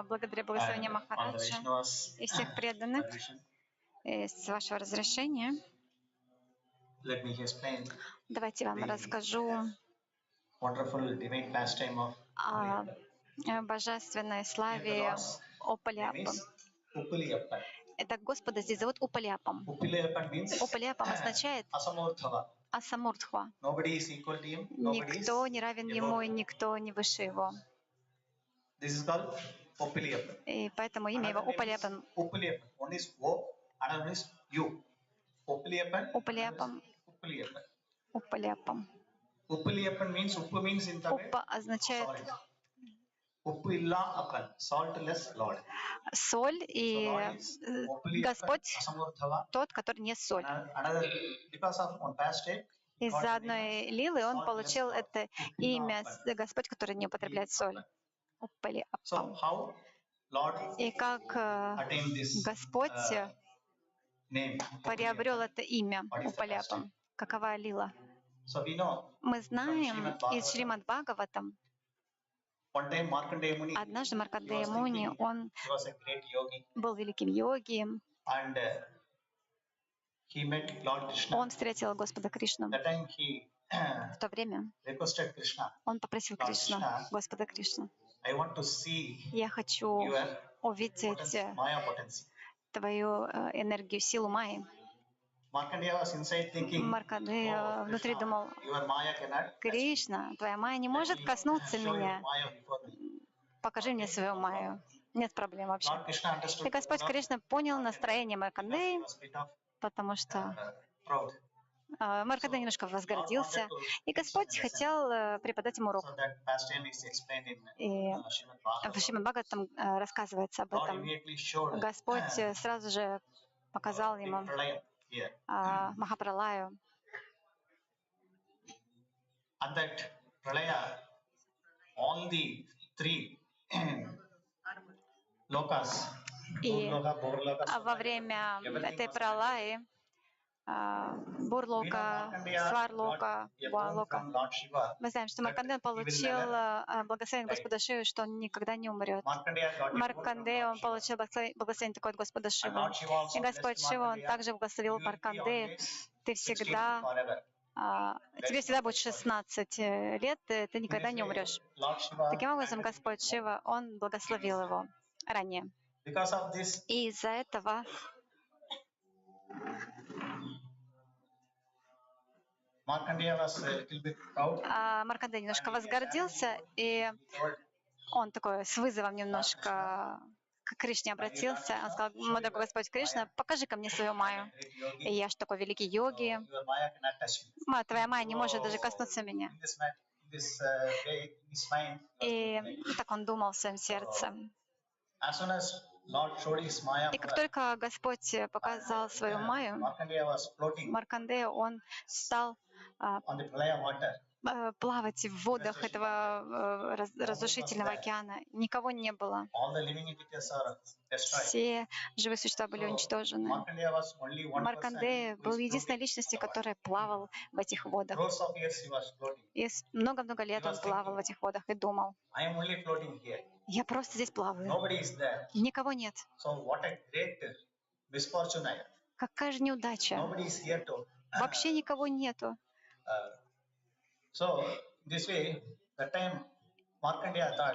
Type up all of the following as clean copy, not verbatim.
Благодаря благословению And on the Махараджа Vaishnavas' и всех преданных, permission, с вашего разрешения, let me explain давайте вам the расскажу wonderful divine pastime of о Uppiliappan. божественной Here the славе Lord's name Uppiliappan. is Uppiliappan. Это Господа здесь зовут Uppiliappan. Uppiliappan means Uppiliappan означает Asamurthava. Асамуртхва. Nobody is equal to him. Nobody is Никто не равен ему, и above him. никто не выше его. This is called Uppiliappan. И поэтому имя его Another name is Uppiliappan. Uppiliappan. One is O, another one is U. Uppiliappan. Uppiliappan. Uppiliappan. Uppiliappan. Uppiliappan means Uppu means in Tamil Уппа означает salt. Uppiliappan, saltless Lord. соль, и So Lord is Uppiliappan Господь Asamurthava. тот, который не соль. Another because of one pastime. Из-за одной лилы он получил это имя Господь, который не употребляет соль. So how Lord И как attained this Господь name? приобрел это имя Uppiliappan? Какова лила? So we know Мы знаем из Шримад Бхагаватам, one time Markandeya Muni, однажды Маркандея Муни, он he was a great yogi, был великим йоги, and he met Lord Krishna. он встретил Господа Кришну. That time he В то время requested Krishna, он попросил Кришну, Господа Кришну, I want to see я хочу your увидеть Maya potency. твою энергию, силу Майи. Markandeya was inside thinking, Маркандея внутри думал, your Maya cannot touch me. Кришна, твоя Майя не может коснуться Show your меня. Maya before me. Покажи мне свою Майю. Нет проблем вообще. Lord Krishna understood И Господь Кришна понял настроение Маркандеи, he was a bit of потому что proud. Маркандея немножко возгордился, и Господь хотел преподать ему урок. So that pastime is explained in И Srimad в Bhagavatam. Шримад Бхагаватам рассказывается об Lord этом. immediately showed Господь сразу же показал the ему pralayam here. Махапралаю. At that pralaya, all the three lokas, И Burloka, Borloka, во время этой пралаи Бурлока, Сварлока, Буалока. Мы знаем, что Маркандея получил благословение Господа Шивы, что он никогда не умрет. Маркандея, он получил благословение такое от Господа Шивы. И Господь Шива, он также благословил Маркандею. Ты всегда, тебе всегда будет 16 лет, ты никогда не умрешь. Таким образом, Господь Шива, он благословил его ранее. И из-за этого Маркандея немножко возгордился, и он такой с вызовом немножко к Кришне обратился. Он сказал: мой дорогой Господь Кришна, покажи-ка мне свою Майю. И я же такой великий йоги. Твоя Майя не может даже коснуться меня. И так он думал в своем сердце. И как только Господь показал свою Майю, Маркандея, он стал плавать в водах этого разрушительного океана. Никого не было. Все живые существа были уничтожены. Маркандея был единственной личностью, которая плавал в этих водах. И много-много лет он плавал в этих водах и думал: я просто здесь плаваю. Никого нет. Какая же неудача. Вообще никого нету.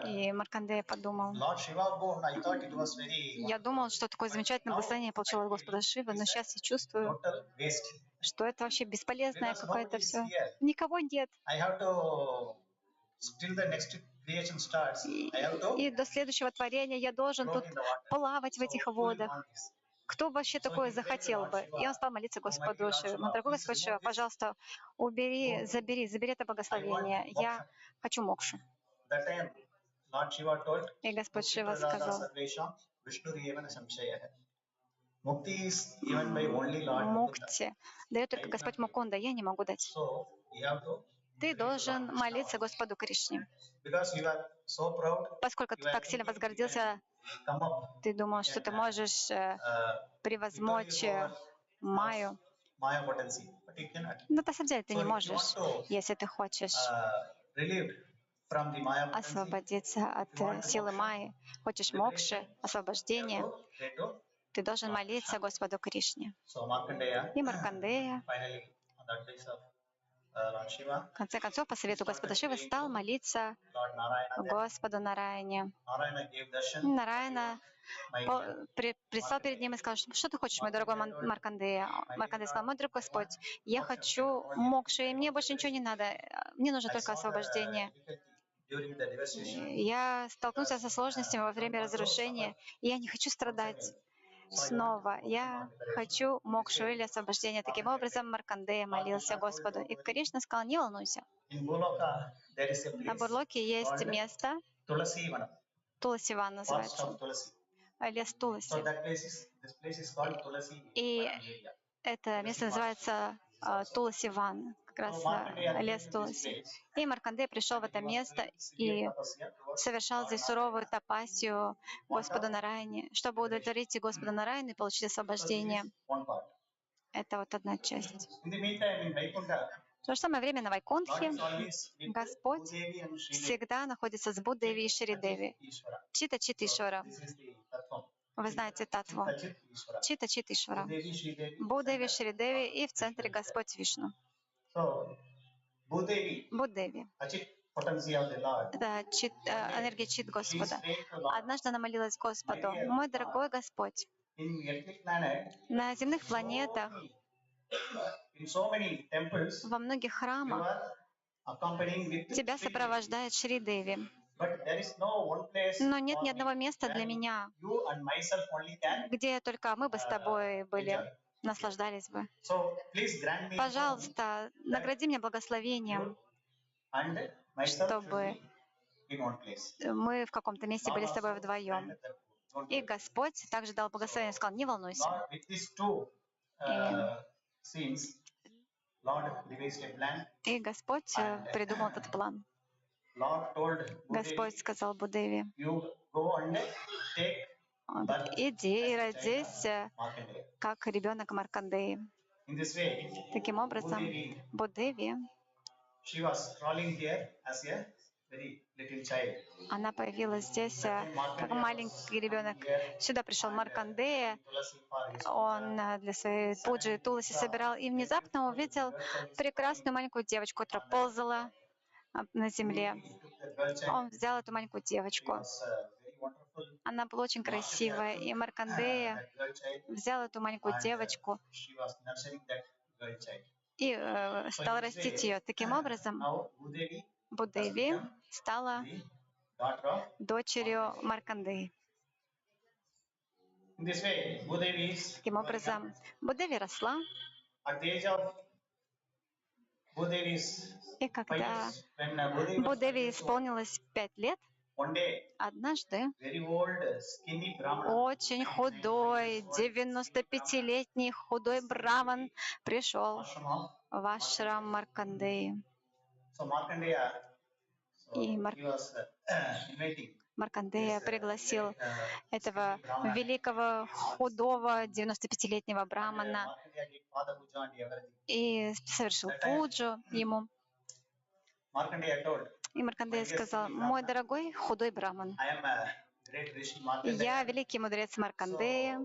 И Маркандея подумал: я думал, что такое замечательное благословение я получил от Господа Шивы, но сейчас я чувствую, что это вообще бесполезное какое-то все. Никого нет. И до следующего творения я должен тут плавать в этих водах. Кто вообще такое захотел бы? И он стал молиться Господу Шиве: мой дорогой Господь Шива, пожалуйста, забери это благословение. Я хочу мокшу. И Господь Шива сказал: мукти дает только Господь Мукунда, я не могу дать. Ты должен молиться Господу Кришне. Поскольку ты так сильно возгордился, ты думал, что ты можешь превозмочь Майю. Но на самом деле ты не можешь, если ты хочешь from the Maya potency. освободиться от силы Майи. Хочешь мокши, освобождение, Pray to ты должен молиться Господу Кришне. So Markandeya, И Маркандея, finally, on the advice of Lord Shiva, в конце концов, по совету Господа Шивы, стал молиться Lord Narayana, Господу Нараяне. Narayana gave darshan. Нараяна предстал перед ним и сказал, что ты хочешь, мой дорогой Маркандея? Маркандея сказал, мой дорогой Господь, я хочу мокши, и мне больше ничего не надо, мне нужно только освобождение. During the devastation, Я столкнулся со сложностями во время разрушения, и я не хочу страдать снова. Я хочу мокшу или освобождение. Таким образом, Маркандея молился Господу. И Кришна сказал, не волнуйся. in Goloka, there is a На place Бурлоке есть called место, Tulasivanam, Туласиван forest называется, of Tulasi. лес So Туласи. this place is called Tulasi И area. это место называется Туласиван, как раз лес Туласи. И Маркандея пришел в это место и совершал здесь суровую тапасию Господу Нараяне, чтобы удовлетворить Господа Нараяне и получить освобождение. One part. Это вот одна часть. In the meantime, in Vaikuntha, В то же самое время на Lord Вайкунтхе is always with Господь Bhudevi and Sridevi. всегда находится с Буддеви и Шридеви. Ishvara. Чита Ишвара. This is the tattvam. Вы знаете татву. Chit Ishvara. Чита Ишвара. Bhudevi, Sridevi. Буддеви, Шридеви и в центре Господь Вишну. So, Bhudevi, Буддеви. Achit potency of the Lord. Это энергия чит Господа. Однажды она молилась Господу, мой дорогой Господь, In earthly planet, на земных планетах, in so many temples, во многих you храмах are accompanying with тебя Sridevi. сопровождает Шри Деви. But there is no one place Но нет for ни me одного места для where меня, you and myself only can. где только мы бы с тобой были, наслаждались бы. So, please grant me Пожалуйста, награди меня благословением, and myself should чтобы be in one place. мы в каком-то месте были с тобой вдвоем. И Господь также дал благословение, сказал, не волнуйся. Lord, with these two scenes, Lord devised a plan. И Господь придумал этот план. Lord told Господь Bhudevi, сказал Буддеве, you go and take birth иди и as a child родись, of Markandeya. как ребенок Маркандеи. In this way, Таким образом, Буддеви, she was crawling here as a very little child. она появилась здесь как маленький ребенок. Сюда пришел Маркандея, Tulasi for his он для своей пуджи Туласи собирал, и внезапно увидел прекрасную маленькую девочку, которая ползала на земле. He took the girl child. Он взял эту маленькую She девочку. was very wonderful. Она была очень красивая, и Маркандея That girl child. взял эту маленькую And девочку she was nurturing that girl child. и стал растить ее. Таким образом, Now Bhudevi Буддеви стала the daughter of. дочерью Маркандеи. In this way, Bhudevi is Таким образом, Буддеви росла, at the age of Bhudevi's и 5 когда years, when Bhudevi was Буддеви исполнилось 5 лет, one day, однажды very old, skinny Brahmana, очень худой, 95-летний худой браман пришел ashram of. в ашрам Маркандеи. So Markandeya, so И he was inviting. Маркандея пригласил этого великого, худого, 95-летнего брамана Markandeya did Pada Puja and everything. и совершил пуджу ему. Markandeya told, И Маркандея сказал, мой дорогой худой браман, I am a great Rishi Markandeya. я великий мудрец Маркандея.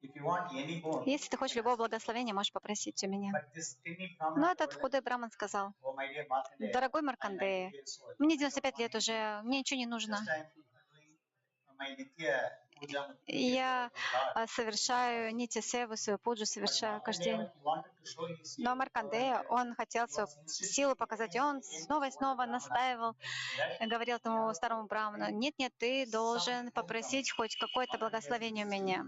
If you want any boon, Если ты хочешь любого благословения, можешь попросить у меня. but this skinny Но Brahmana этот told, худой браман сказал, oh my dear Markandeya, дорогой I'm Маркандея, 90 years old. мне 95 лет уже, мне ничего не нужно. Just I'm doing my Nitya Puja. Я совершаю нити севу, свою пуджу совершаю каждый день. He wanted to show his Но Маркандея, он хотел свою силу показать, и он снова и снова настаивал, говорил этому старому браману, нет, ты должен попросить хоть какое-то благословение у меня.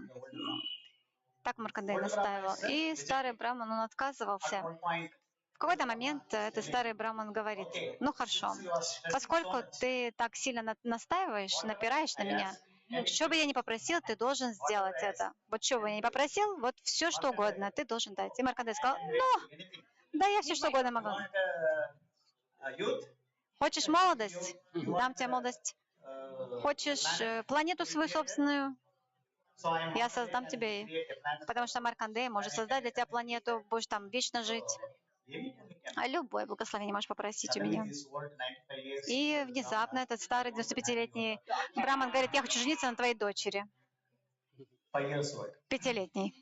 Так Маркандея настаивал. И старый браман, он отказывался. one point. В какой-то момент этот старый браман говорит, ну хорошо, поскольку ты так сильно настаиваешь, напираешь на меня, что бы я ни попросил, ты должен сделать это. Вот что бы я ни попросил, вот все что угодно ты должен дать. И Маркандея сказал, ну, Anything. да, я все что угодно могу. Want youth? Хочешь молодость? Дам тебе молодость. Хочешь планету свою собственную? So I am Я создам тебе, потому что Маркандея может создать для тебя планету, будешь там вечно жить. Любое благословение можешь попросить у Suddenly меня. this old 95 years И внезапно этот старый 95-летний браман говорит: я хочу жениться на твоей дочери, 5 years old. 5-летней.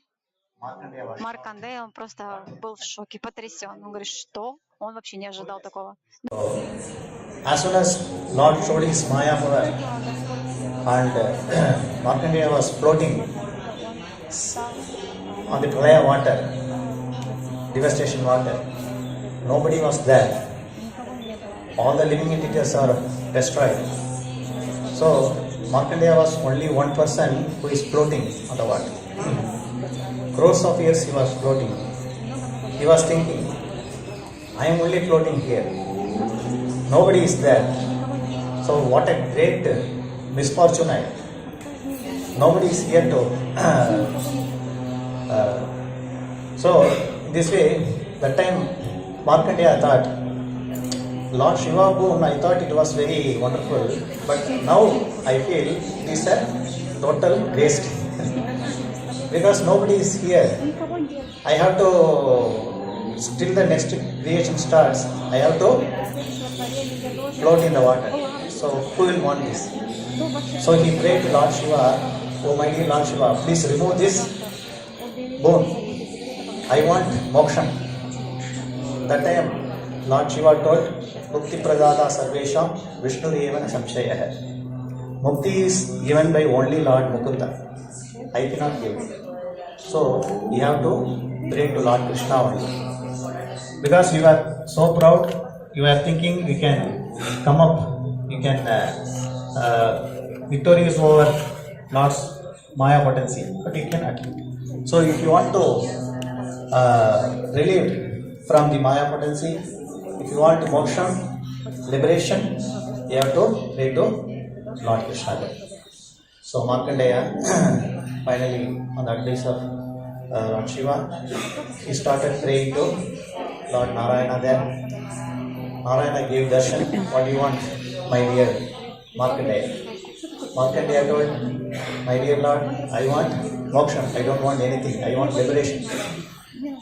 Markandeya was shocked. Маркандея, он просто был в шоке, потрясен. Он говорит, что? Он вообще не ожидал такого. As soon as Lord showed his Maya power and Markandeya was floating on the Pralaya water, devastation water, nobody was there. All the living entities are destroyed. So Markandeya was only one person who is floating on the water. Crores of years he was floating. He was thinking, I am only floating here. Nobody is there. So what a great misfortune I am. Nobody is here to. So in this way, that time Markandeya thought, Lord Shiva boon, I thought it was very wonderful, but now I feel it is a total waste. Because nobody is here. I have to, till the next creation starts, I have to float in the water. So who will want this? So he prayed to Lord Shiva, oh my dear Lord Shiva, please remove this bone. I want moksha. That time Lord Shiva told, Mukti Pradada Sarvesham Vishnu Evana Samshaya. Mukti is given by only Lord Mukunda. I cannot give it. So you have to pray to Lord Krishna only. Because you are so proud, you are thinking you can come up, you can victorious over Lord's Maya potency, but you cannot. So if you want to relieve from the Maya potency, if you want moksha, liberation, you have to pray to Lord Krishna. So Markandeya, finally on the advice of Lord Shiva, he started praying to Lord Narayana there. Narayana gave darshan, what do you want, my dear Markandeya? Markandeya told, my dear Lord, I want moksha, I don't want anything, I want liberation.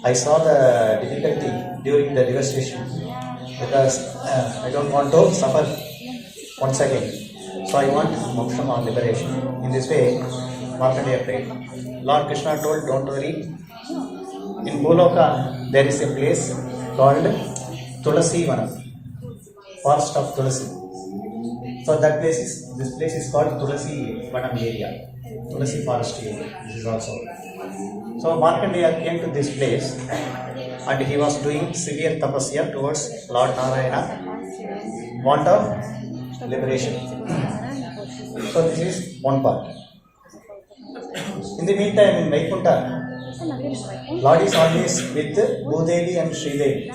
I saw the difficulty during the devastation because I don't want to suffer once again. So I want moksha or liberation. In this way, Markandeya prayed. Lord Krishna told, don't worry. In Boloka, there is a place called Tulasi Vanam, forest of Tulasi. So this place is called Tulasi Vanam area, Tulasi forest area. This is also. So Markandeya came to this place and he was doing severe tapasya towards Lord Narayana, want of liberation. So this is one part. In the meantime, in Vaikuntha, Lord is always with Bhudevi and Sridevi.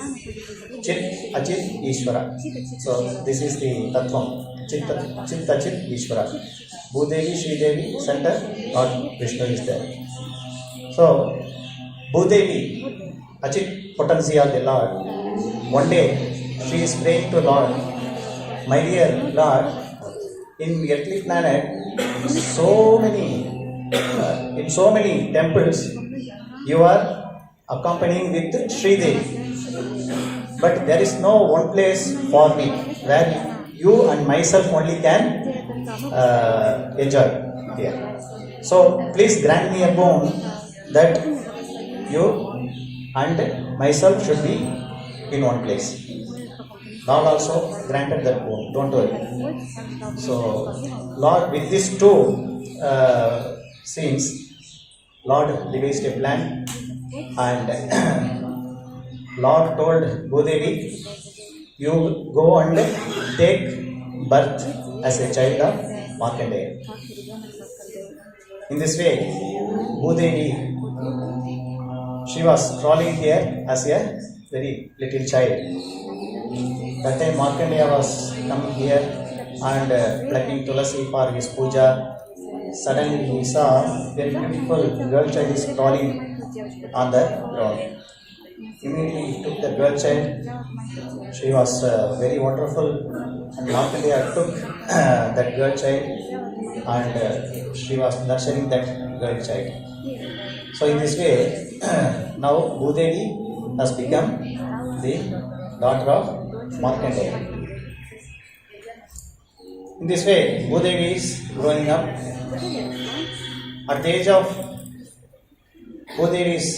Chit, Achit, Ishvara. So this is the Tattvam. Chit, Achit, Ishvara. Bhudevi, Sridevi, center, Lord Vishnu is there. So, Bhudevi, Achit potency of the Lord. One day, she is praying to Lord, my dear Lord, in the earthly planet, in so many temples, you are accompanying with Sridevi. But there is no one place for me where you and myself only can enjoy here. So please grant me a boon that you and myself should be in one place. Lord also granted that boon. Don't worry. So Lord, with these two scenes, Lord devised a plan and Lord told Bhudevi, you go and take birth as a child of Markandeya. In this way, Bhudevi, she was crawling here as a very little child. That time Markandeya was coming here and plucking Tulasi for his puja. Suddenly he saw a very beautiful girl child is crawling on the ground. Immediately he took the girl child. She was very wonderful. And Markandeya took that girl child and she was nurturing that girl child. So in this way, now Bhudevi has become the daughter of Markandeya. In this way, Bhudevi is growing up. At the age of Bhudevi is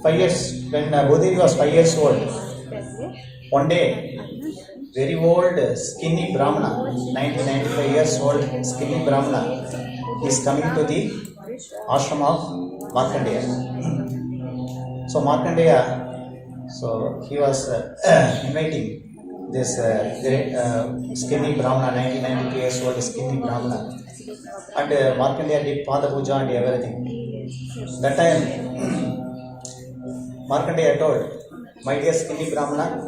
5 years, when Bhudevi was 5 years old, one day, very old, skinny Brahmana, 95 years old, skinny Brahmana, is coming to the ashram of Markandeya. So Markandeya, so he was inviting this skinny Brahmana, 92 years old, skinny Brahmana, and Markandeya did Pada Puja and everything. That time, Markandeya told, my dear skinny Brahmana,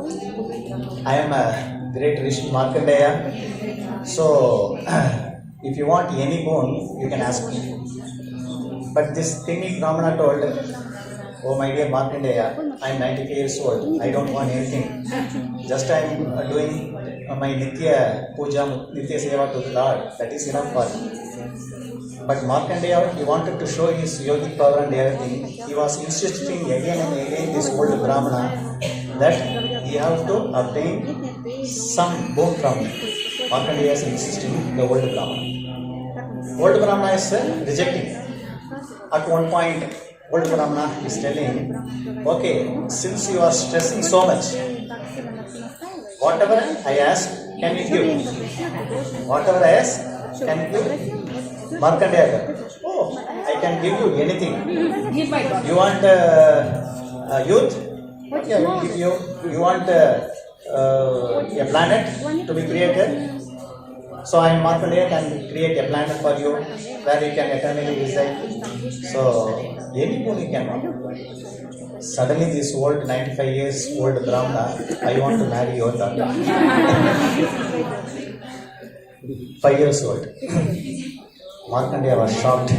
I am a great Rishi Markandeya, so if you want any boon, you can ask me. But this skinny Brahmana told, oh my dear Markandeya, I am 95 years old, I don't want anything. Just I am doing my Nitya Puja, Nitya Seva to the Lord, that is enough for me. But Markandeya, he wanted to show his yogic power and everything. He was insisting again and again, this old Brahmana, that he have to obtain some boon from me. Markandeya is insisting, the old Brahmana. Old Brahmana is rejecting. At one point, old Brahmana is telling, okay, since you are stressing so much, whatever I ask, can you give? Whatever I ask, can you give? Markandeya, oh, I can give you anything. You want youth? Okay, I will give you. You want a planet to be created? So I am Markandeya, can create a planet for you where you can eternally reside. So any boon you can want. Suddenly this old 95 years old Brahmana, I want to marry your daughter. 5 years old. Markandeya was shocked.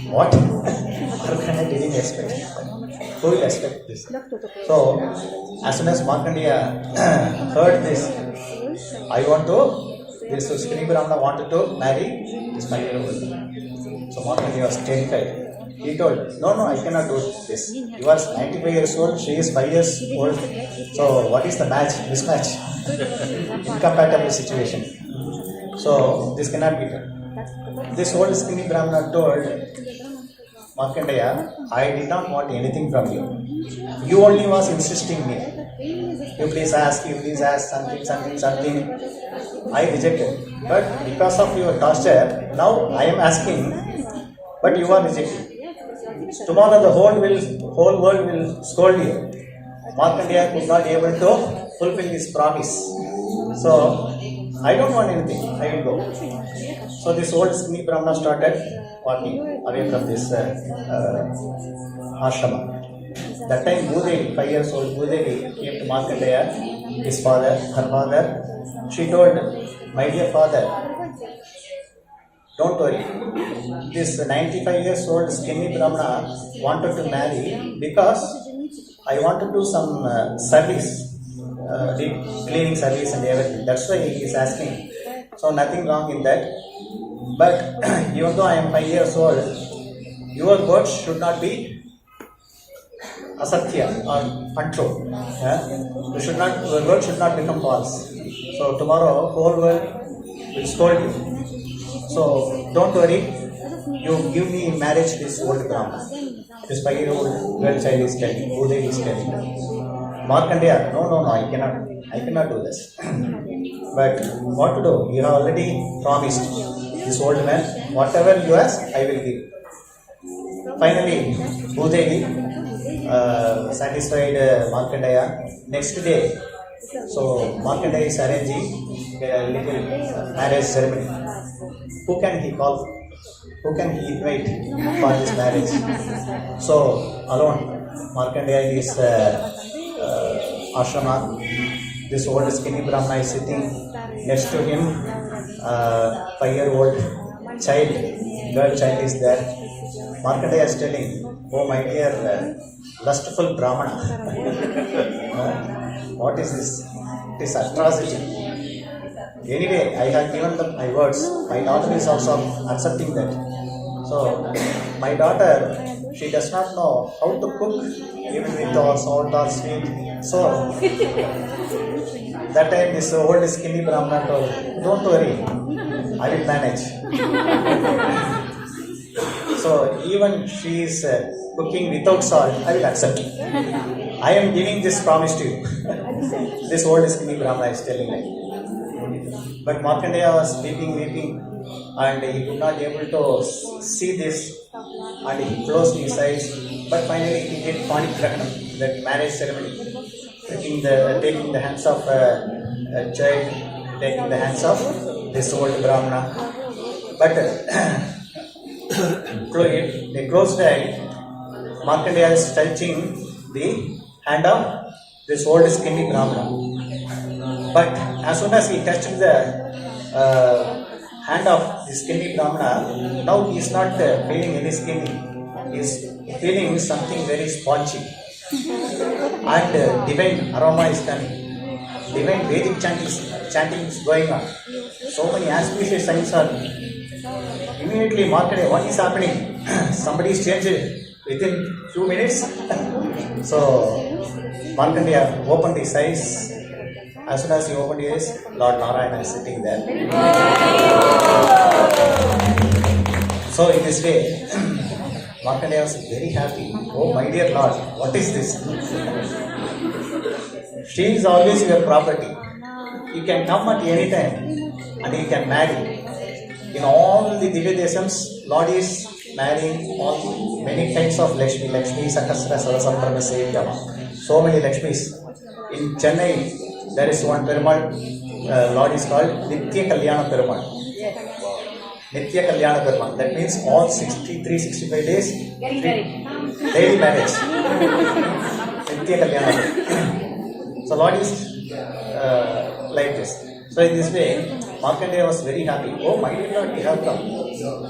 What? Markandeya didn't expect. Who will expect this? So, as soon as Markandeya heard this, this skinny Brahmana wanted to marry this 5-year-old. So Markandeya was terrified. He told, no, I cannot do this. You are 95 years old, she is 5 years old. So, what is the match? Mismatch. Incompatible situation. So, this cannot be done. This old skinny Brahmana told Markandeya, I did not want anything from you. You only was insisting me. You please ask something. I rejected. But because of your torture, now I am asking, but you are rejecting. Tomorrow the whole world will scold you. Markandeya could not able to fulfill his promise. So, I don't want anything. I will go. So this old skinny Brahmana started walking away from this ashrama. That time Bhudevi, 5 years old Bhudevi, came to Markandeya, his father, her father. She told, my dear father, don't worry. This 95 years old skinny Brahmana wanted to marry because I want to do some service, deep cleaning service and everything. That's why he is asking. So nothing wrong in that. But even though I am 5 years old, your words should not be asatya or untrue. Your words should not become false. So tomorrow, whole world will scold you. So don't worry. You give me in marriage this old Brahmana. This 5-year-old girl child is telling. Bhudevi is telling. Markandeya, no, I cannot do this. But what to do? You have already promised this old man, whatever you ask, I will give. Finally, Bhudevi satisfied Markandeya. Next day, so Markandeya is arranging a little marriage ceremony. Who can he call? Who can he invite for this marriage? So, alone, Markandeya is ashrama. This old skinny Brahmana is sitting next to him. 5-year-old girl child is there. Markandeya is telling, oh my dear lustful Brahmana, what is this? It is atrocity. Anyway, I have given them my words. My daughter is also accepting that. So, my daughter, she does not know how to cook, even with salt or sweet. So, That time this old skinny Brahmana told, don't worry, I will manage. So even she is cooking without salt, I will accept. I am giving this promise to you. This old skinny Brahmana is telling like. But Markandeya was weeping, and he could not able to see this, and he closed his eyes. But finally he did Panik Grahanam, that marriage ceremony, taking the hands of a child, taking the hands of this old Brahmana. But they closed the eye. Markandeya is touching the hand of this old skinny Brahmana. But as soon as he touched the hand of the skinny Brahmana, now he is not feeling any skinny. He is feeling something very spongy. And divine aroma is coming. Divine Vedic chanting is going on. So many auspicious signs are. Immediately Markandeya, what is happening? Somebody is changed within few minutes. So Markandeya opened his eyes. As soon as he opened his eyes, Lord Narayana is sitting there. So in this way, Markandeya was very happy. Oh my dear Lord, what is this? She is always your property. You can come at any time and you can marry. In all the Divya Desams, Lord is marrying all many kinds of Lakshmi, Sakasra, Sarasambhara, Sevyama. So many Lakshmis. In Chennai, there is one Perumal, Lord is called Nitya Kalyana Perumal. Nitya Kalyana Perumal. That means all 63-65 days, daily marriage. Nitya Kalyana Perumal. So Lord is like this. So in this way, Markandeya was very happy. Oh my dear Lord, you have come.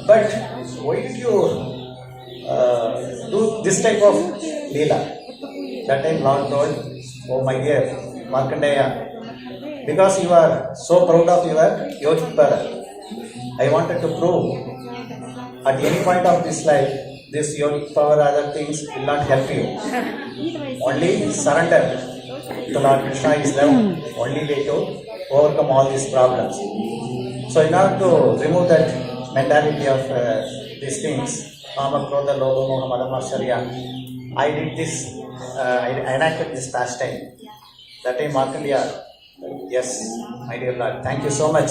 But why did you do this type of Leela? That time Lord told, oh my dear Markandeya, because you are so proud of your yogic power, I wanted to prove at any point of this life, this yogic power, other things will not help you. Only surrender to Lord Krishna is the only way to overcome all these problems. So in order to remove that mentality of these things, Kama, Krodha, Lobha, Moha, Mada, Matsarya, I did this, I enacted this pastime. That time Markandeya, yes, my dear Lord, thank you so much.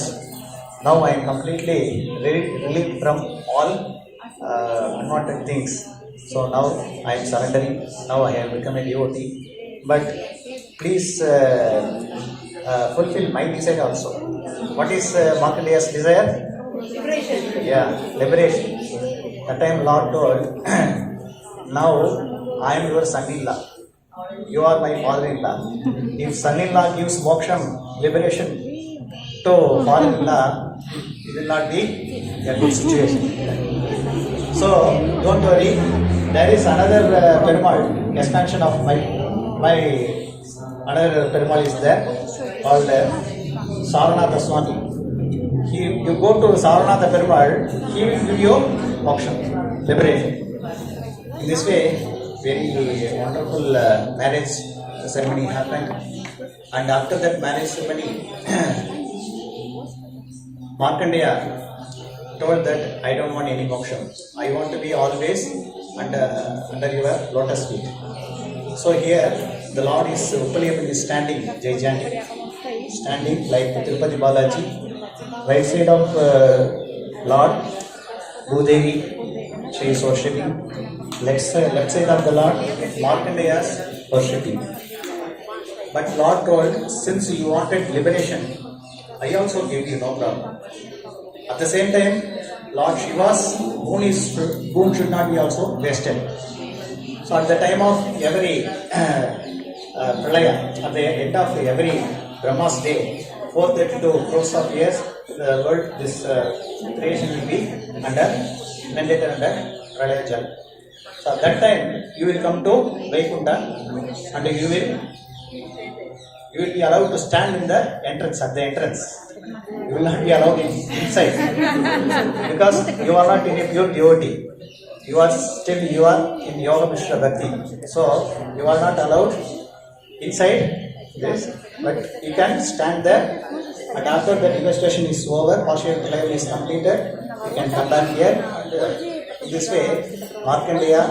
Now I am completely relieved from all unwanted things. So now I am surrendering. Now I have become a devotee. But please fulfill my desire also. What is Markandeya's desire? Liberation. Yeah, liberation. That time Lord told, now I am your son-in-law. You are my father-in-law. If son-in-law gives moksham, liberation to father-in-law, it will not be a good situation. So don't worry. There is another Perumal, expansion of my another Perumal is there called Saranatha Swami. You go to Saranatha Perumal, he will give you moksha, liberation. In this way, very wonderful marriage ceremony happened. And after that marriage ceremony, Markandeya told that I don't want any moksha. I want to be always under your lotus feet. So here the Lord is Uppiliappan is standing, Jai standing like Tirupati Balaji. Right side of Lord, Bhudevi, she is worshipping. Left side of the Lord, Markandeya is worshipping. But Lord told, since you wanted liberation, I also give you, no problem. At the same time, Lord Shiva's boon should not be also wasted. So at the time of every Pralaya, at the end of every Brahma's day, 432 crores of years, the world, this creation will be mandated under Pralaya Jal. So at that time, you will come to Vaikuntha and you will be allowed to stand in the entrance, at the entrance. You will not be allowed inside because you are not in a pure devotee. You are in Yoga Mishra Bhakti. So you are not allowed inside this, but you can stand there, and after the investigation is over, partial life is completed, you can come back here. And, in this way, Markandeya,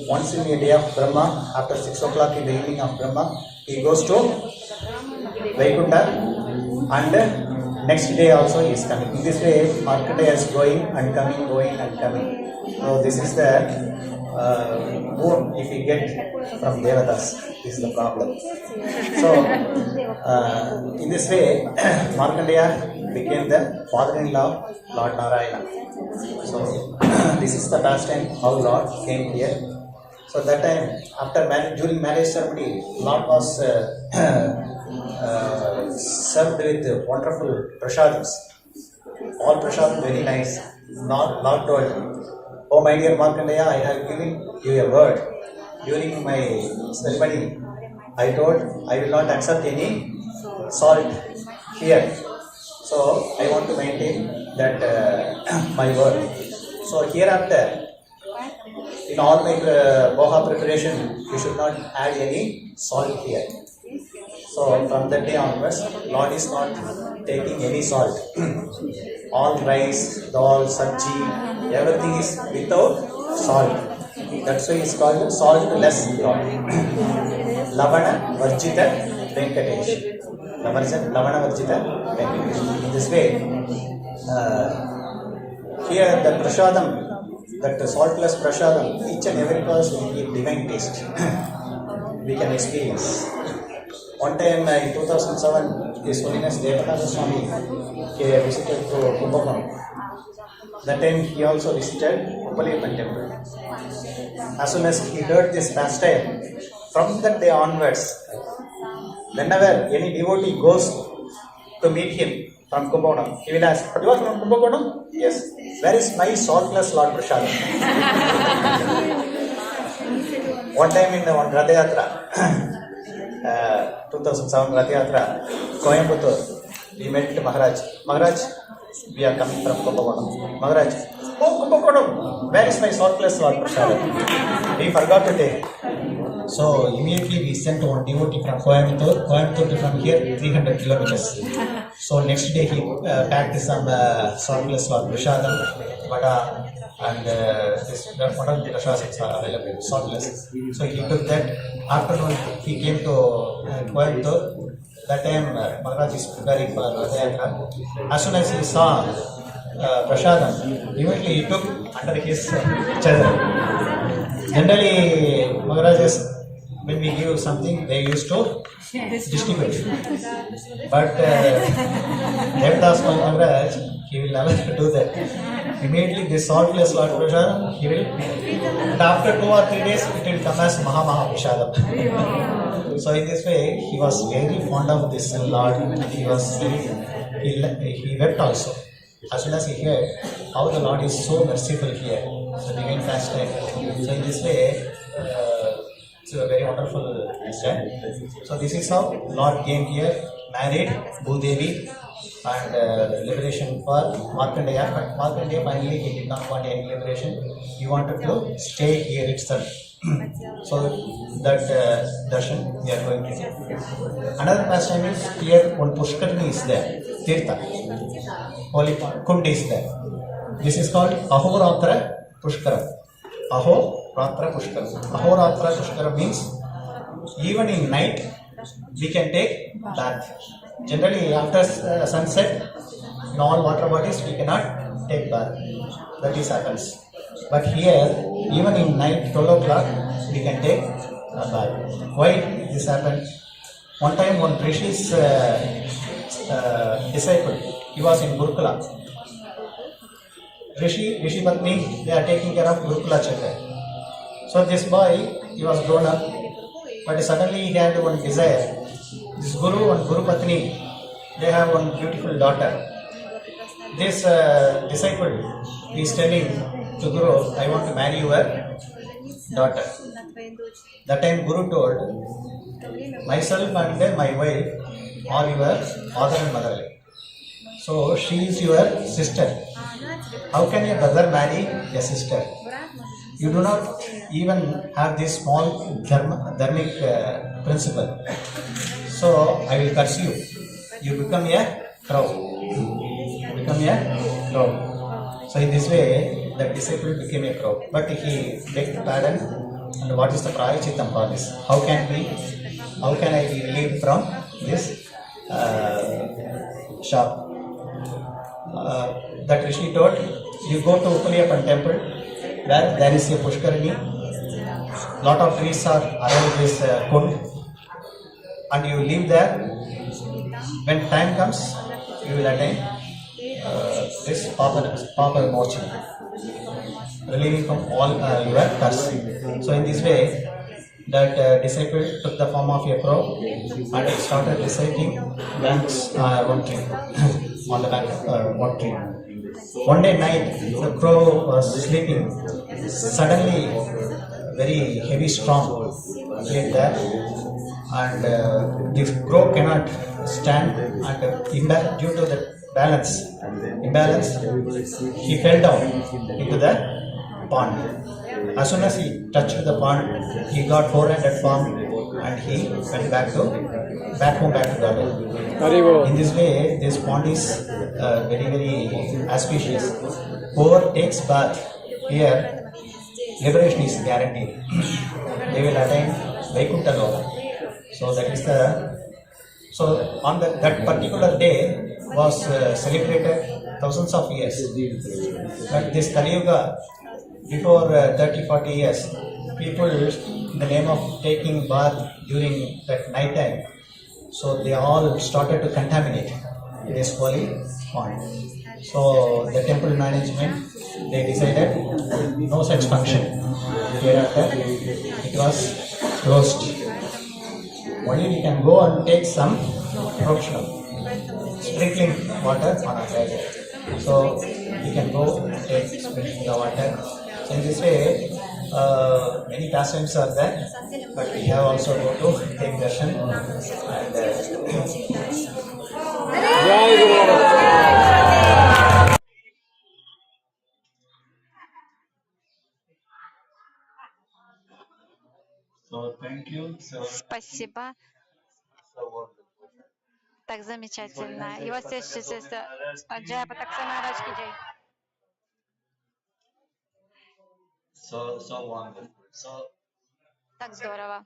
once in a day of Brahma, after 6 o'clock in the evening of Brahma, he goes to Vaikuntha, and next day also he is coming. In this way, Markandeya is going and coming, going and coming. So this is the boon if we get from Devatas. This is the problem. So in this way, Markandeya became the father-in-law of Lord Narayana. So this is the pastime how Lord came here. So that time, after marriage, during marriage ceremony, Lord was served with wonderful prasadams. All prasadam very nice. Lord told, "Oh my dear Markandeya, I have given you a word. During my ceremony, I told I will not accept any salt here. So I want to maintain that my word. So hereafter, in all my boha preparation, you should not add any salt here." So from that day onwards, Lord is not taking any salt. All rice, dal, sabji, everything is without salt. That's why it's called saltless Lord. Lavana Varjita Venkatesh. Lavana Varjita Venkatesh. In this way, here the prasadam, that saltless prasadam, each and every person will give divine taste. We can experience. One time in 2007, His Holiness Devananda Swami visited to Kumbakonam. That time he also visited Uppiliappan temple. As soon as he heard this pastime, from that day onwards, whenever any devotee goes to meet him from Kumbakonam, he will ask, "You are from Kumbakonam?" "Yes." "Where is my saltless Lord Prasad?" One time in one Ratha Yatra, 2007 Rath Yatra, Coimbatore, we met Maharaj. "Maharaj, we are coming from Kumbakonam." "Maharaj, oh Kumbakonam, where is my saltless Lord Prasad?" We forgot to take. So immediately we sent one devotee from Coimbatore. Coimbatore from here 300 kilometers. So next day he packed some saltless Lord Prasadam, vada, and one of the prasadams are available, saltless. So he took that. Afternoon he came to Coimbatore. That time Maharaj is preparing for Ratha Yatra. As soon as he saw prasadam, immediately he took under his chadar. Generally, Maharajas, when we give something, they used to distribute. But Devadas Maharaj, he will never do that. Immediately, this saltless Lord Prasadam, he will, and after 2 or 3 days, it will come as Maha Prasadam. So in this way, he was very fond of this Lord. He wept also. As soon as he heard how the Lord is so merciful here, so divine pastime. So in this way, it's a very wonderful incident. So this is how Lord came here, married Bhudevi, and liberation for Markandeya. But Markandeya finally he did not want any liberation. He wanted to stay here itself. So that darshan we are going to do. Another pastime is here one Pushkarni is there, Tirtha. Holy Kund is there. This is called Ahoratra Pushkaram. Ahoratra Pushkaram. Ahoratra Pushkaram means even in night we can take bath. Generally after sunset in all water bodies we cannot take bath. That is happens. But here even in night 12 o'clock we can take a bath. Why this happened? One time one Rishi's disciple, he was in Gurukula. Rishi Patni, they are taking care of Gurukula children. So this boy, he was grown up, but suddenly he had one desire. This Guru and Guru Patni, they have one beautiful daughter. This disciple is telling to Guru, "I want to marry your daughter." That time Guru told, "Myself and my wife are your father and mother. So she is your sister. How can your brother marry a sister? You do not even have this small dharmic principle. So I will curse you. You become a crow. You become a crow. So in this way, the disciple became a crow. But he begged pardon. And what is the prayachitam for this? How can I be relieved from this shop? That Rishi told, you go to Uppiliappan temple where there is a Pushkarini, lot of trees are around this kund, and you live there. When time comes, you will attain this Papa Mochana, relieving from all your curse. So in this way, that disciple took the form of a crow and he started reciting banks one tree on the back one tree. One day night, the crow was sleeping. Suddenly, very heavy storm came there, and the crow cannot stand, and due to the imbalance, he fell down into the pond. As soon as he touched the pond, he got 400 form, and he went back home back to garden. In this way, this pond is very very auspicious. Whoever takes bath here, liberation is guaranteed. They will attain Vaikuntha Loka. So that is the. So on that particular day was celebrated thousands of years. But this Kali Yuga, before 30-40 years, people in the name of taking bath during that night time, so they all started to contaminate this holy pond. So the temple management, they decided no such function. Thereafter, it was closed. Only we can go and take some professional sprinkling water on our head. So we can go take sprinkling the water. So in this way, many pastimes are there, but we have also go to take darshan and so thank you. Спасибо. Так замечательно. Его следующее Джая Патаксана Раджкиджай. So wonderful. So Так здорово.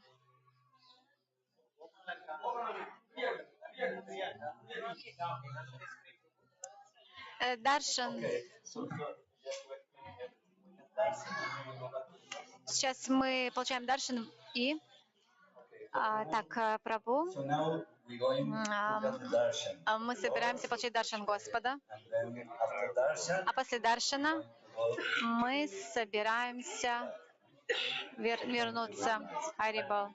Даршан. Сейчас мы получаем даршан и так, Прабу, мы собираемся получить даршан Господа, а после даршана мы собираемся вернуться. Харибал.